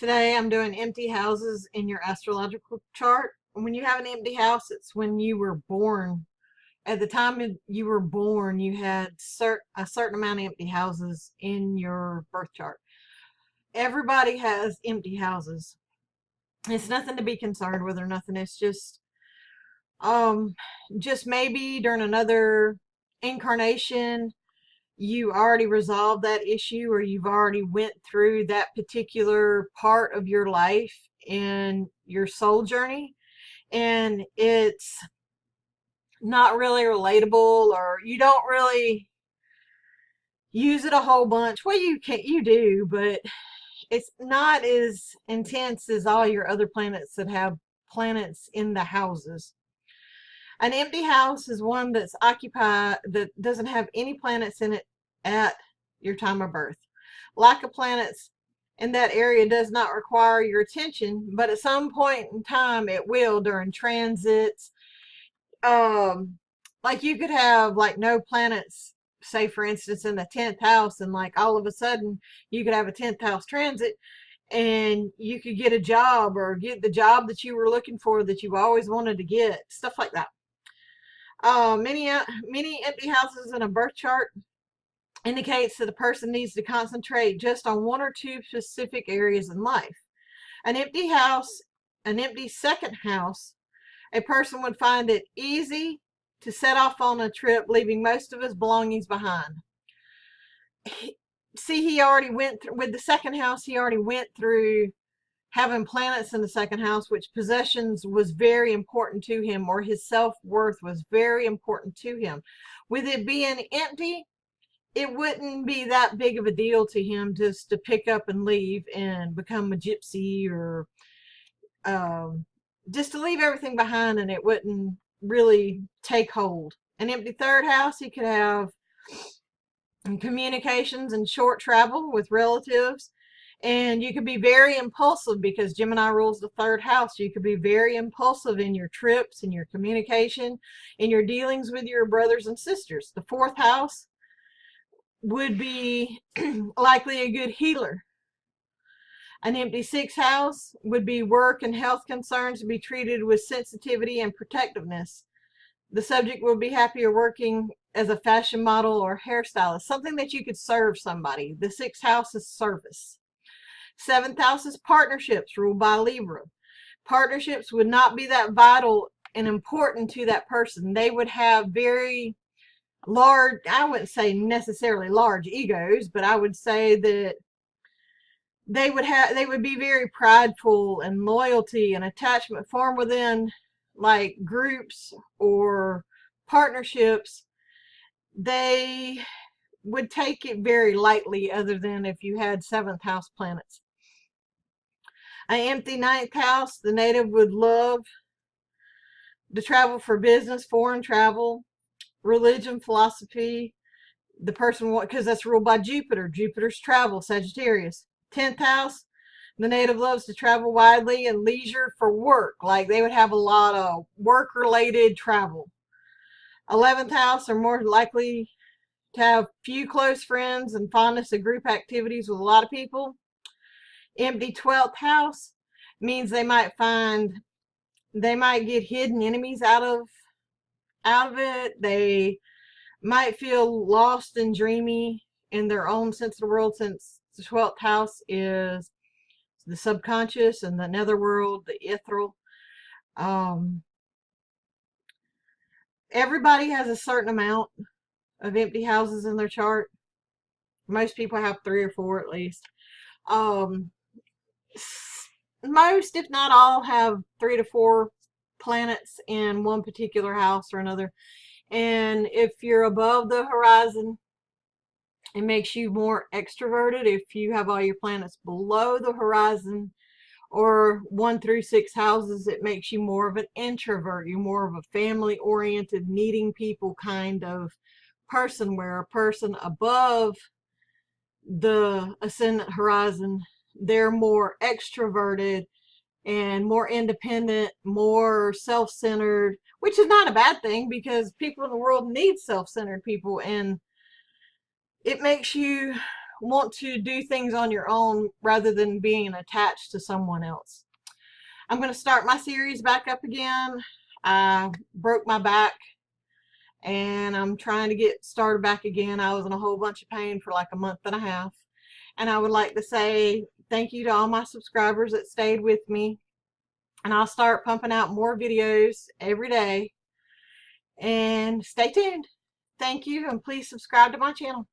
Today I'm doing empty houses in your astrological chart. When you have an empty house, it's when you were born. At the time you were born, you had a certain amount of empty houses in your birth chart. Everybody has empty houses. It's nothing to be concerned with or nothing. It's just maybe during another incarnation you already resolved that issue, or you've already went through that particular part of your life in your soul journey, and it's not really relatable, or you don't really use it a whole bunch. Well, you do, but it's not as intense as all your other planets that have planets in the houses. An empty house is one that's occupied, that doesn't have any planets in it at your time of birth. Lack of planets in that area does not require your attention, but at some point in time it will during transits. Like you could have like no planets, say for instance in the 10th house, and like all of a sudden you could have a 10th house transit and you could get a job, or get the job that you were looking for that you always wanted to get, stuff like that. Many empty houses in a birth chart indicates that a person needs to concentrate just on one or two specific areas in life. An empty house, an empty second house, a person would find it easy to set off on a trip, leaving most of his belongings behind. See, he already went through, with the second house, he already went through having planets in the second house, which possessions was very important to him, or his self-worth was very important to him. With it being empty, it wouldn't be that big of a deal to him just to pick up and leave and become a gypsy, or just to leave everything behind, and it wouldn't really take hold. An empty third house, he could have communications and short travel with relatives. And you could be very impulsive, because Gemini rules the third house. You could be very impulsive in your trips, in your communication, in your dealings with your brothers and sisters. The fourth house would be likely a good healer. An empty sixth house would be work and health concerns to be treated with sensitivity and protectiveness. The subject will be happier working as a fashion model or hairstylist, something that you could serve somebody. The sixth house is service. Seventh house is partnerships, ruled by Libra. Partnerships would not be that vital and important to that person. They would have very large, I wouldn't say necessarily large egos, but I would say that they would be very prideful, and loyalty and attachment formed within like groups or partnerships. They would take it very lightly, other than if you had seventh house planets. An empty ninth house, the native would love to travel for business, foreign travel, religion, philosophy. The person, because that's ruled by Jupiter. Jupiter's travel, Sagittarius. 10th house, the native loves to travel widely and leisure for work. Like they would have a lot of work-related travel. 11th house are more likely to have few close friends and fondness of group activities with a lot of people. Empty 12th house means they might get hidden enemies out of it. They might feel lost and dreamy in their own sense of the world, since the 12th house is the subconscious and the netherworld, the ethereal. Everybody has a certain amount of empty houses in their chart. Most people have 3 or 4 at least. Most, if not all, have 3 to 4 planets in one particular house or another. And if you're above the horizon, it makes you more extroverted. If you have all your planets below the horizon, or 1 through 6 houses, it makes you more of an introvert. You're more of a family-oriented, needing people kind of person, where a person above the ascendant horizon, they're more extroverted and more independent, more self-centered, which is not a bad thing, because people in the world need self-centered people, and it makes you want to do things on your own rather than being attached to someone else. I'm going to start my series back up again. I broke my back and I'm trying to get started back again. I was in a whole bunch of pain for like a month and a half. And I would like to say thank you to all my subscribers that stayed with me. And I'll start pumping out more videos every day. And stay tuned. Thank you, and please subscribe to my channel.